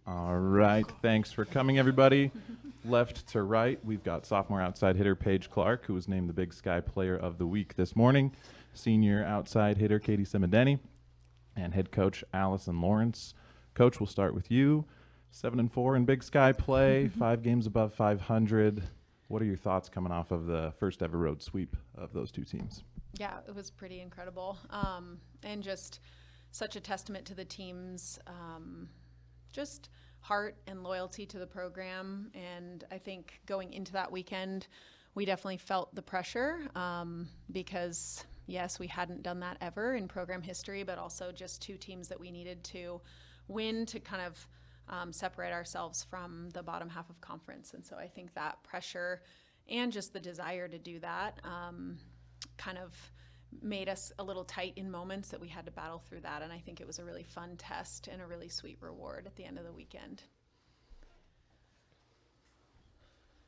All right, thanks for coming, everybody. Left to right, we've got sophomore outside hitter Paige Clark, who was named the Big Sky Player of the Week this morning, senior outside hitter Catie Semadeni, and head coach Allison Lawrence. Coach, we'll start with you. 7-4 in Big Sky play, 5 games above 500. What are your thoughts coming off of the first ever road sweep of those two teams? Yeah, it was pretty incredible, and just such a testament to the team's just heart and loyalty to the program. And I think going into that weekend, we definitely felt the pressure because, yes, we hadn't done that ever in program history, but also just two teams that we needed to win to kind of separate ourselves from the bottom half of conference. And so I think that pressure and just the desire to do that kind of made us a little tight in moments that we had to battle through that. And I think it was a really fun test and a really sweet reward at the end of the weekend.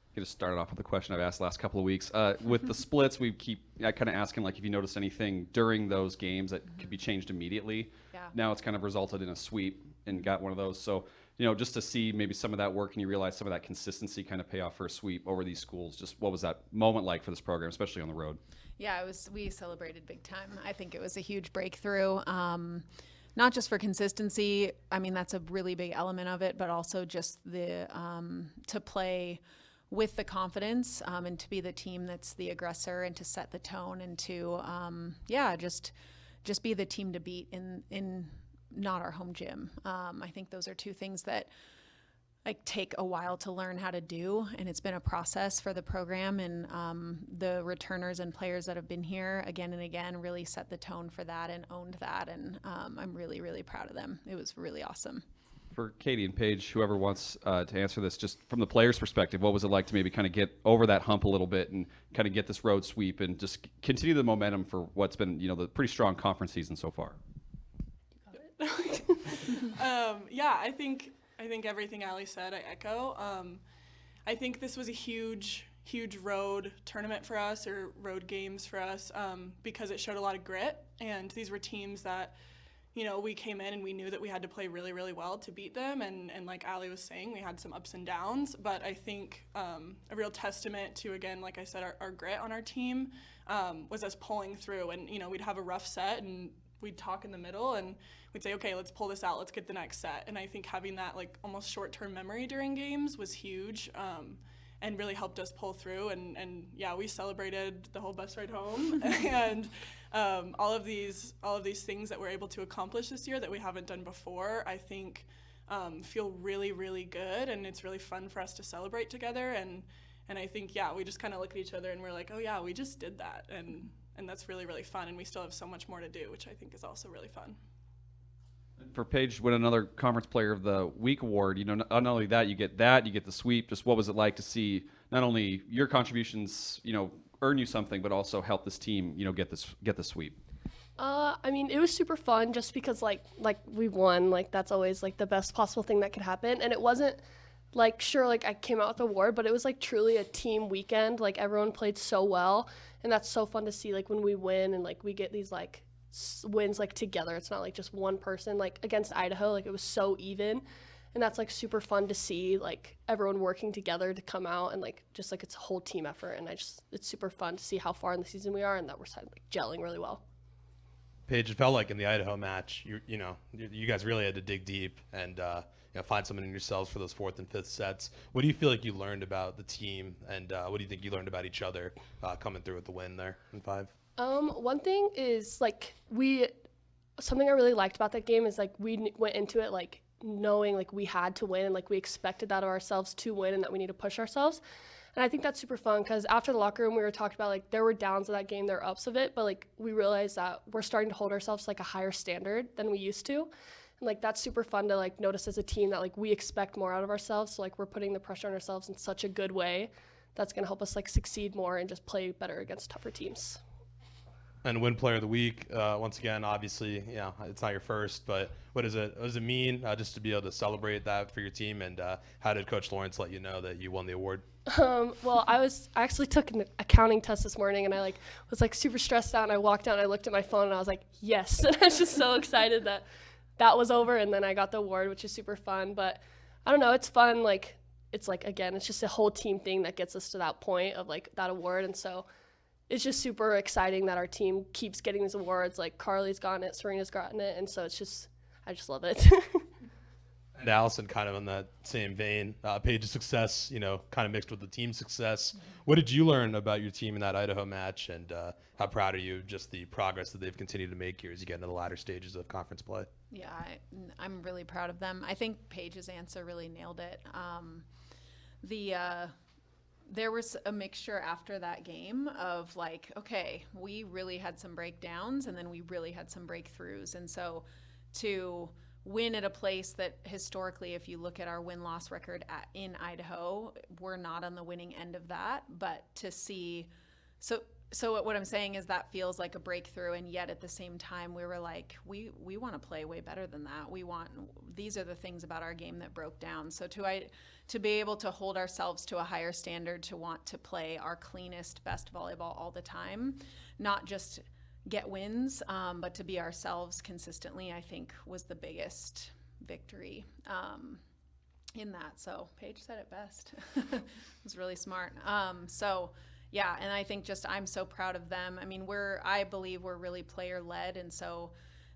I'm going to start it off with a question I've asked the last couple of weeks. With the splits, I kind of asking like if you noticed anything during those games that could be changed immediately. Yeah. Now it's kind of resulted in a sweep and got one of those. So, just to see maybe some of that work and you realize some of that consistency kind of pay off for a sweep over these schools. Just what was that moment like for this program, especially on the road? Yeah, we celebrated big time. I think it was a huge breakthrough, not just for consistency. I mean, that's a really big element of it, but also just the to play with the confidence and to be the team that's the aggressor and to set the tone and to, just be the team to beat in not our home gym. I think those are two things that take a while to learn how to do, and it's been a process for the program, and the returners and players that have been here again and again really set the tone for that and owned that, and I'm really, really proud of them. It was really awesome. For Catie and Paige, whoever wants to answer this, just from the player's perspective, what was it like to maybe kind of get over that hump a little bit and kind of get this road sweep and just continue the momentum for what's been, the pretty strong conference season so far? I think everything Allie said, I echo. I think this was a huge road tournament for us, or road games for us, because it showed a lot of grit. And these were teams that, we came in and we knew that we had to play really, really well to beat them. And like Allie was saying, we had some ups and downs. But I think a real testament to, again, like I said, our grit on our team was us pulling through. And, we'd have a rough set and we'd talk in the middle and we'd say, okay, let's pull this out. Let's get the next set. And I think having that almost short-term memory during games was huge and really helped us pull through. And yeah, we celebrated the whole bus ride home and all of these things that we're able to accomplish this year that we haven't done before, I think feel really, really good. And it's really fun for us to celebrate together. And I think, yeah, we just kind of look at each other and we're like, oh yeah, we just did that. And that's really, really fun. And we still have so much more to do, which I think is also really fun. For Paige, win another Conference Player of the Week award. Not only that, you get the sweep. Just what was it like to see not only your contributions, earn you something, but also help this team, get the sweep? It was super fun just because like we won. That's always the best possible thing that could happen. And it wasn't I came out with the award, but it was truly a team weekend. Everyone played so well, and that's so fun to see when we win and we get these wins together. It's not just one person. Against Idaho, it was so even, and that's super fun to see everyone working together to come out and it's a whole team effort. And it's super fun to see how far in the season we are and that we're gelling really well. Paige, it felt like in the Idaho match, you guys really had to dig deep and find something in yourselves for those 4th and 5th sets. What do you feel like you learned about the team, and what do you think you learned about each other coming through with the win there in 5? One thing is something I really liked about that game is we went into it knowing we had to win and we expected that of ourselves to win and that we need to push ourselves. And I think that's super fun because after the locker room we were talking about there were downs of that game, there were ups of it, but we realized that we're starting to hold ourselves to a higher standard than we used to. And that's super fun to notice as a team that we expect more out of ourselves. So we're putting the pressure on ourselves in such a good way that's going to help us succeed more and just play better against tougher teams. And win Player of the Week, once again, obviously, it's not your first, but what does it mean just to be able to celebrate that for your team? And how did Coach Lawrence let you know that you won the award? Well, I actually took an accounting test this morning, and I was super stressed out. And I walked out and I looked at my phone and I was like, yes. And I was just so excited that was over, and then I got the award, which is super fun. But I don't know, it's fun. Like, it's like, again, it's just a whole team thing that gets us to that point of like that award. And so it's just super exciting that our team keeps getting these awards. Like Carly's gotten it, Serena's gotten it. And so it's just, I just love it. And Allison, kind of in that same vein, Paige's success, kind of mixed with the team's success. What did you learn about your team in that Idaho match, and how proud are you of just the progress that they've continued to make here as you get into the latter stages of conference play? Yeah, I'm really proud of them. I think Paige's answer really nailed it. There was a mixture after that game of like, okay, we really had some breakdowns and then we really had some breakthroughs. And so to win at a place that historically, if you look at our win-loss record in Idaho, we're not on the winning end of that. But to see, so what I'm saying is that feels like a breakthrough, and yet at the same time we were like, we want to play way better than that. These are the things about our game that broke down. So to be able to hold ourselves to a higher standard, to want to play our cleanest, best volleyball all the time, not just get wins, but to be ourselves consistently, I think was the biggest victory in that. So Paige said it best. It was really smart. Yeah, and I think just I'm so proud of them. I mean, I believe we're really player-led, and so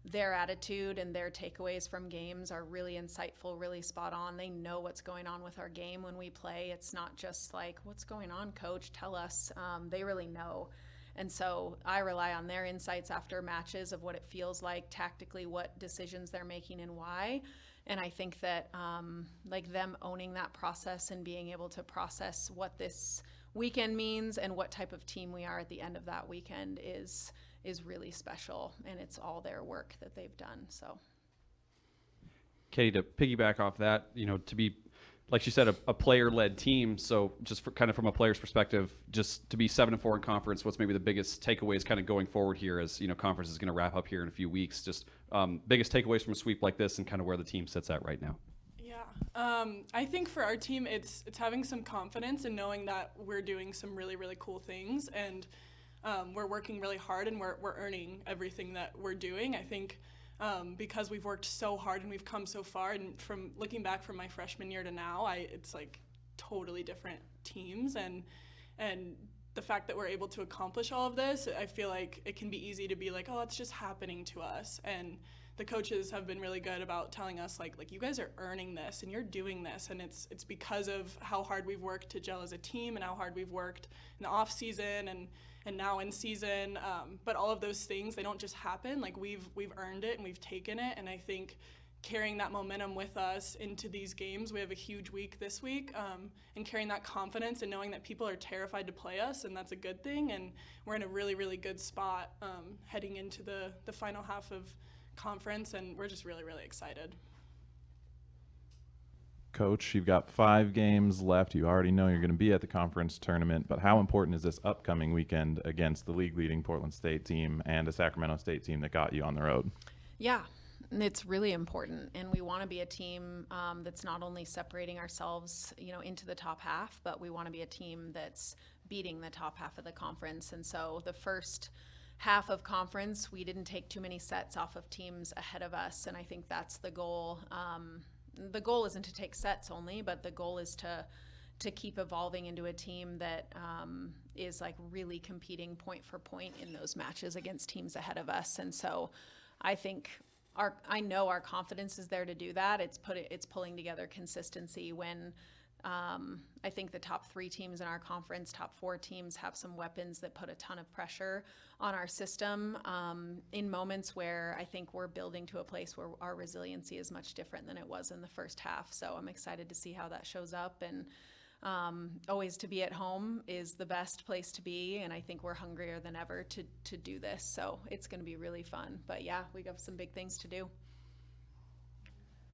their attitude and their takeaways from games are really insightful, really spot on. They know what's going on with our game when we play. It's not just like, what's going on, coach? Tell us. They really know. And so I rely on their insights after matches of what it feels like tactically, what decisions they're making and why. And I think that like them owning that process and being able to process what this weekend means and what type of team we are at the end of that weekend is really special. And it's all their work that they've done. So, Catie, to piggyback off that, to be, like she said, a player-led team. So just kind of from a player's perspective, just to be 7-4 in conference, what's maybe the biggest takeaways kind of going forward here as, conference is going to wrap up here in a few weeks? Just biggest takeaways from a sweep like this and kind of where the team sits at right now. Yeah, I think for our team, it's having some confidence and knowing that we're doing some really, really cool things, and we're working really hard, and we're earning everything that we're doing. I think because we've worked so hard and we've come so far, and from looking back from my freshman year to now, it's like totally different teams, and the fact that we're able to accomplish all of this, I feel like it can be easy to be like, oh, it's just happening to us. And the coaches have been really good about telling us like you guys are earning this and you're doing this, and it's because of how hard we've worked to gel as a team and how hard we've worked in the off season and now in season. But all of those things, they don't just happen. Like we've earned it and we've taken it, and I think carrying that momentum with us into these games, we have a huge week this week, and carrying that confidence and knowing that people are terrified to play us, and that's a good thing, and we're in a really, really good spot heading into the final half of conference, and we're just really, really excited. Coach, you've got 5 games left. You already know you're going to be at the conference tournament, but how important is this upcoming weekend against the league-leading Portland State team and a Sacramento State team that got you on the road? Yeah, it's really important, and we want to be a team that's not only separating ourselves, into the top half, but we want to be a team that's beating the top half of the conference. And so the first half of conference, we didn't take too many sets off of teams ahead of us, and I think that's the goal. The goal isn't to take sets only, but the goal is to keep evolving into a team that is like really competing point for point in those matches against teams ahead of us. And so I think I know our confidence is there to do that. It's pulling together consistency when I think the top 3 teams in our conference, top 4 teams have some weapons that put a ton of pressure on our system in moments where I think we're building to a place where our resiliency is much different than it was in the first half. So I'm excited to see how that shows up, and always to be at home is the best place to be, and I think we're hungrier than ever to do this. So it's going to be really fun. But yeah, we got some big things to do.